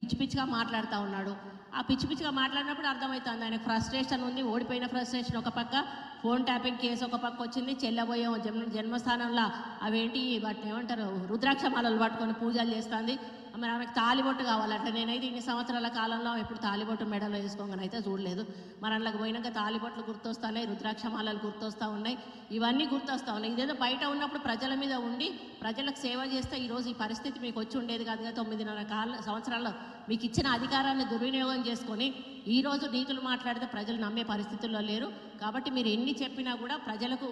పిచ్చి పిచ్చిగా మాట్లాడుతూ ఉన్నాడు. ఆ పిచ్చి పిచ్చిగా మాట్లాడినప్పుడు అర్థమవుతుంది ఆయనకు ఫ్రస్ట్రేషన్ ఉంది. ఓడిపోయిన ఫ్రస్ట్రేషన్ ఒక పక్క, ఫోన్ ట్యాపింగ్ కేసు ఒక పక్క వచ్చింది. చెల్లబోయే జన్మస్థానంలో అవేంటి వాటిని ఏమంటారు, రుద్రాక్ష మాలలు పట్టుకొని పూజలు చేస్తుంది. మరి ఆమెకు తాలిబొట్టు కావాలంటే నేనైతే ఇన్ని సంవత్సరాల కాలంలో ఎప్పుడు తాలిబొట్టు మెడలో వేసుకోగానే అయితే చూడలేదు. మరి అందులోకి పోయినాక తాలిబొట్లు గుర్తొస్తున్నాయి, రుద్రాక్ష మాలలు గుర్తొస్తూ ఉన్నాయి, ఇవన్నీ గుర్తొస్తూ ఉన్నాయి. ఇదేదో బయట ఉన్నప్పుడు ప్రజల మీద ఉండి ప్రజలకు సేవ చేస్తే ఈరోజు ఈ పరిస్థితి మీకు వచ్చి ఉండేది కాదుగా. 9.5 సంవత్సరాల్లో మీకు ఇచ్చిన అధికారాన్ని దుర్వినియోగం చేసుకొని ఈరోజు నీతులు మాట్లాడితే ప్రజలు నమ్మే పరిస్థితుల్లో లేరు. కాబట్టి మీరు ఎన్ని చెప్పినా కూడా ప్రజలకు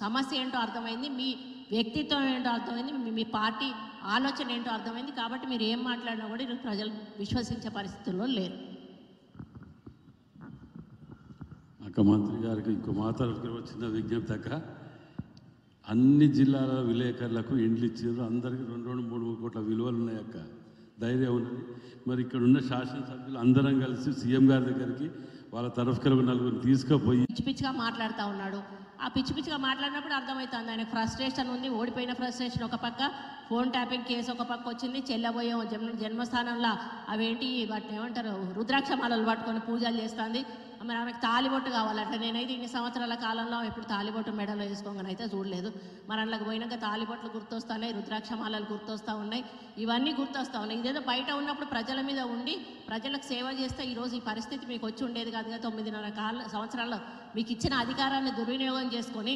సమస్య ఏంటో అర్థమైంది, మీ వ్యక్తిత్వం ఏంటో అర్థమైంది, మీ పార్టీ ఆలోచన ఏంటో అర్థమైంది. కాబట్టి మీరు ఏం మాట్లాడినా కూడా ఈరోజు ప్రజలు విశ్వసించే పరిస్థితుల్లో లేరు. అక్క మంత్రి గారికి ఇంకో మా తరఫున వచ్చిన విజ్ఞప్తి అక్క, అన్ని జిల్లాల విలేకరులకు ఇండ్లు ఇచ్చారు. అందరికీ 2-3 కోట్ల విలువలు ఉన్నాయి అక్క, ధైర్యం ఉన్నది. మరి ఇక్కడ ఉన్న శాసనసభ్యులు అందరం కలిసి సీఎం గారి దగ్గరికి వాళ్ళ తరఫున 4 తీసుకుపోయి పిచ్చి పిచ్చిగా మాట్లాడుతూ ఉన్నాడు. ఆ పిచ్చి పిచ్చిగా మాట్లాడినప్పుడు అర్థమవుతుంది ఆయనకు ఫ్రస్ట్రేషన్ ఉంది. ఓడిపోయిన ఫ్రస్ట్రేషన్ ఒక పక్క, ఫోన్ ట్యాపింగ్ కేసు ఒక పక్క వచ్చింది. చెల్లబోయే జన్మస్థానంలో అవేంటి వాటిని ఏమంటారు, రుద్రాక్ష మాలలు పట్టుకొని పూజలు చేస్తుంది. మరి ఆమెకు తాలిబొట్టు కావాలంటే నేనైతే ఇన్ని సంవత్సరాల కాలంలో ఎప్పుడు తాలిబొట్టు మెడలో వేసుకోగానే అయితే చూడలేదు. మరి అందులోకి పోయినాక తాలిబొట్లు గుర్తొస్తున్నాయి, రుద్రాక్ష మాలలు గుర్తొస్తూ ఉన్నాయి, ఇవన్నీ గుర్తొస్తూ ఉన్నాయి. ఇదేదో బయట ఉన్నప్పుడు ప్రజల మీద ఉండి ప్రజలకు సేవ చేస్తే ఈరోజు ఈ పరిస్థితి మీకు వచ్చి ఉండేది కాదుగా. 9.5 సంవత్సరాల్లో మీకు ఇచ్చిన అధికారాన్ని దుర్వినియోగం చేసుకొని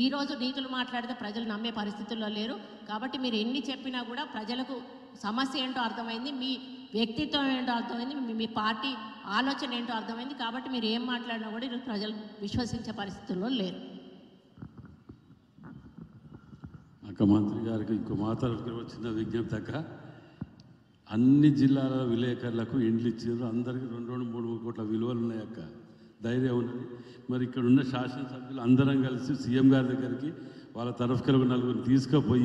ఈరోజు నీతులు మాట్లాడితే ప్రజలు నమ్మే పరిస్థితుల్లో లేరు. కాబట్టి మీరు ఎన్ని చెప్పినా కూడా ప్రజలకు సమస్య ఏంటో అర్థమైంది, మీ వ్యక్తిత్వం ఏంటో అర్థమైంది, మీ పార్టీ ఆలోచన ఏంటో అర్థమైంది. కాబట్టి మీరు ఏం మాట్లాడినా కూడా ఈరోజు ప్రజలు విశ్వసించే పరిస్థితుల్లో లేరు. అక్క మంత్రి గారికి ఇంకో మా తరఫున వచ్చిన విజ్ఞప్తి అక్క, అన్ని జిల్లాల విలేకరులకు ఇండ్లు ఇచ్చారు. అందరికీ 2-3 కోట్ల విలువలు ఉన్నాయి అక్క, ధైర్యం ఉన్నది. మరి ఇక్కడ ఉన్న శాసనసభ్యులు అందరం కలిసి సీఎం గారి దగ్గరికి వాళ్ళ తరఫున 4 తీసుకుపోయి